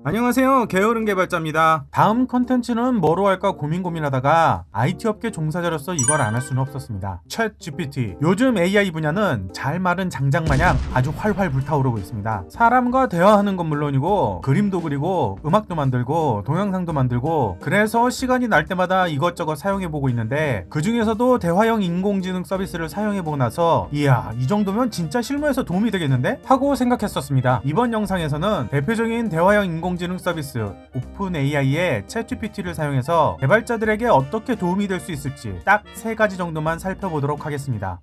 안녕하세요, 게으른 개발자입니다. 다음 컨텐츠는 뭐로 할까 고민하다가 IT 업계 종사자로서 이걸 안 할 수는 없었습니다. 챗 GPT. 요즘 AI 분야는 잘 마른 장작 마냥 아주 활활 불타오르고 있습니다. 사람과 대화하는 건 물론이고 그림도 그리고 음악도 만들고 동영상도 만들고, 그래서 시간이 날 때마다 이것저것 사용해보고 있는데, 그 중에서도 대화형 인공지능 서비스를 사용해보고 나서 이야, 이 정도면 진짜 실무에서 도움이 되겠는데? 하고 생각했었습니다. 이번 영상에서는 대표적인 대화형 인공지능 서비스 오픈 AI의 챗GPT를 사용해서 개발자들에게 어떻게 도움이 될 수 있을지 딱 3가지 정도만 살펴보도록 하겠습니다.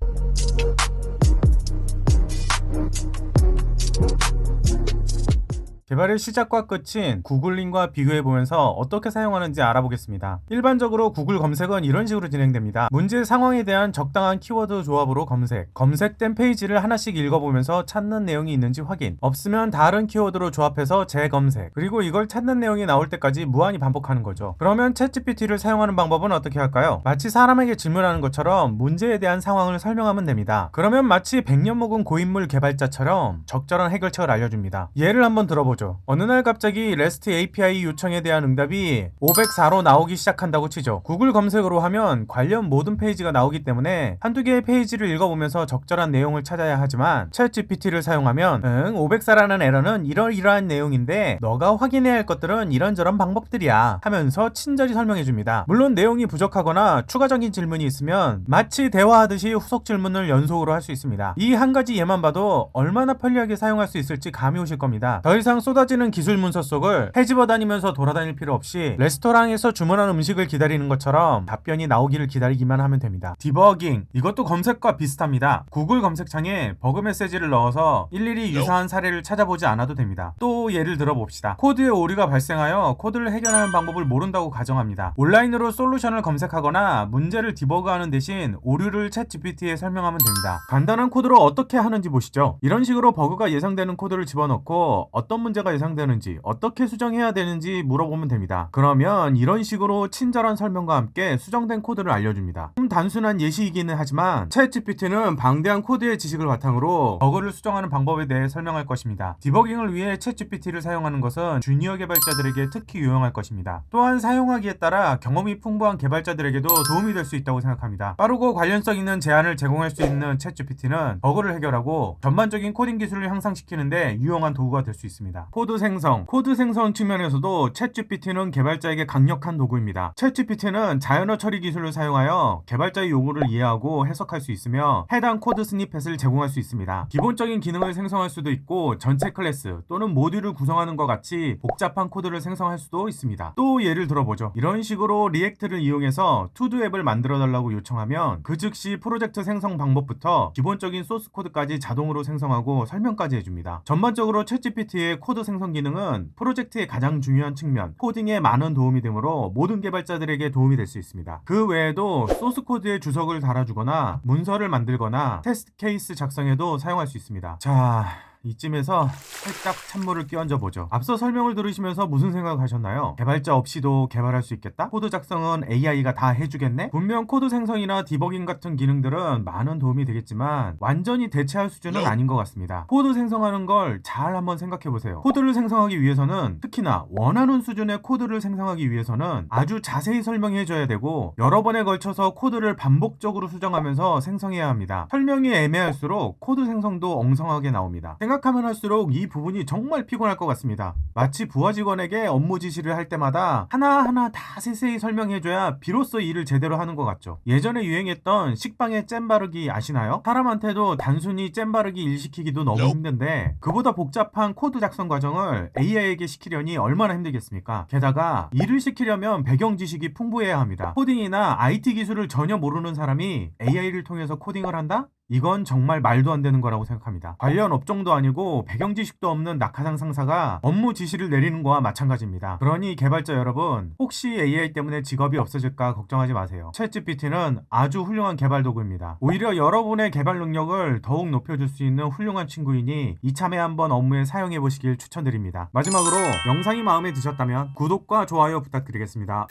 개발의 시작과 끝인 구글링과 비교해보면서 어떻게 사용하는지 알아보겠습니다. 일반적으로 구글 검색은 이런 식으로 진행됩니다. 문제 상황에 대한 적당한 키워드 조합으로 검색된 페이지를 하나씩 읽어보면서 찾는 내용이 있는지 확인, 없으면 다른 키워드로 조합해서 재검색, 그리고 이걸 찾는 내용이 나올 때까지 무한히 반복하는 거죠. 그러면 챗GPT를 사용하는 방법은 어떻게 할까요? 마치 사람에게 질문하는 것처럼 문제에 대한 상황을 설명하면 됩니다. 그러면 마치 100년 묵은 고인물 개발자처럼 적절한 해결책을 알려줍니다. 예를 한번 들어보죠. 어느 날 갑자기 REST API 요청에 대한 응답이 504로 나오기 시작한다고 치죠. 구글 검색으로 하면 관련 모든 페이지가 나오기 때문에 한두 개의 페이지를 읽어보면서 적절한 내용을 찾아야 하지만, 챗GPT를 사용하면 504라는 에러는 이러이러한 내용인데 너가 확인해야 할 것들은 이런저런 방법들이야 하면서 친절히 설명해줍니다. 물론 내용이 부족하거나 추가적인 질문이 있으면 마치 대화하듯이 후속 질문을 연속으로 할 수 있습니다. 이 한 가지 예만 봐도 얼마나 편리하게 사용할 수 있을지 감이 오실 겁니다. 더 이상 쏟아지는 기술 문서 속을 헤집어 다니면서 돌아다닐 필요 없이 레스토랑에서 주문한 음식을 기다리는 것처럼 답변이 나오기를 기다리기만 하면 됩니다. 디버깅, 이것도 검색과 비슷합니다. 구글 검색창에 버그 메시지를 넣어서 일일이 유사한 사례를 찾아보지 않아도 됩니다. 또 예를 들어봅시다. 코드에 오류가 발생하여 코드를 해결하는 방법을 모른다고 가정합니다. 온라인으로 솔루션을 검색하거나 문제를 디버그하는 대신 오류를 챗GPT에 설명하면 됩니다. 간단한 코드로 어떻게 하는지 보시죠. 이런 식으로 버그가 예상되는 코드를 집어넣고 어떤 문제가 예상되는지, 어떻게 수정해야 되는지 물어보면 됩니다. 그러면 이런 식으로 친절한 설명과 함께 수정된 코드를 알려줍니다. 좀 단순한 예시이기는 하지만 챗GPT는 방대한 코드의 지식을 바탕으로 버그를 수정하는 방법에 대해 설명할 것입니다. 디버깅을 위해 챗GPT를 사용하는 것은 주니어 개발자들에게 특히 유용할 것입니다. 또한 사용하기에 따라 경험이 풍부한 개발자들에게도 도움이 될 수 있다고 생각합니다. 빠르고 관련성 있는 제안을 제공할 수 있는 챗GPT는 버그를 해결하고 전반적인 코딩 기술을 향상시키는데 유용한 도구가 될 수 있습니다. 코드 생성 측면에서도 챗GPT는 개발자에게 강력한 도구입니다. 챗GPT는 자연어 처리 기술을 사용하여 개발자의 요구를 이해하고 해석할 수 있으며 해당 코드 스니펫을 제공할 수 있습니다. 기본적인 기능을 생성할 수도 있고 전체 클래스 또는 모듈을 구성하는 것 같이 복잡한 코드를 생성할 수도 있습니다. 또 예를 들어보죠. 이런 식으로 리액트를 이용해서 투두 앱을 만들어달라고 요청하면 그 즉시 프로젝트 생성 방법부터 기본적인 소스 코드까지 자동으로 생성하고 설명까지 해줍니다. 전반적으로 챗GPT의 코드 생성 기능은 프로젝트의 가장 중요한 측면, 코딩에 많은 도움이 되므로 모든 개발자들에게 도움이 될 수 있습니다. 그 외에도 소스 코드에 주석을 달아주거나 문서를 만들거나 테스트 케이스 작성에도 사용할 수 있습니다. 자, 이쯤에서 살짝 찬물을 끼얹어 보죠. 앞서 설명을 들으시면서 무슨 생각하셨나요? 개발자 없이도 개발할 수 있겠다? 코드 작성은 AI가 다 해주겠네? 분명 코드 생성이나 디버깅 같은 기능들은 많은 도움이 되겠지만 완전히 대체할 수준은 아닌 것 같습니다. 코드 생성하는 걸 잘 한번 생각해 보세요. 코드를 생성하기 위해서는, 특히나 원하는 수준의 코드를 생성하기 위해서는 아주 자세히 설명해 줘야 되고 여러 번에 걸쳐서 코드를 반복적으로 수정하면서 생성해야 합니다. 설명이 애매할수록 코드 생성도 엉성하게 나옵니다. 생각하면 할수록 이 부분이 정말 피곤할 것 같습니다. 마치 부하 직원에게 업무 지시를 할 때마다 하나하나 다 세세히 설명해줘야 비로소 일을 제대로 하는 것 같죠. 예전에 유행했던 식빵에 잼 바르기 아시나요? 사람한테도 단순히 잼 바르기 일 시키기도 너무 힘든데 그보다 복잡한 코드 작성 과정을 AI에게 시키려니 얼마나 힘들겠습니까? 게다가 일을 시키려면 배경 지식이 풍부해야 합니다. 코딩이나 IT 기술을 전혀 모르는 사람이 AI를 통해서 코딩을 한다? 이건 정말 말도 안 되는 거라고 생각합니다. 관련 업종도 아니고 배경 지식도 없는 낙하산 상사가 업무 지시를 내리는 거와 마찬가지입니다. 그러니 개발자 여러분, 혹시 AI 때문에 직업이 없어질까 걱정하지 마세요. 챗GPT는 아주 훌륭한 개발 도구입니다. 오히려 여러분의 개발 능력을 더욱 높여줄 수 있는 훌륭한 친구이니 이참에 한번 업무에 사용해 보시길 추천드립니다. 마지막으로 영상이 마음에 드셨다면 구독과 좋아요 부탁드리겠습니다.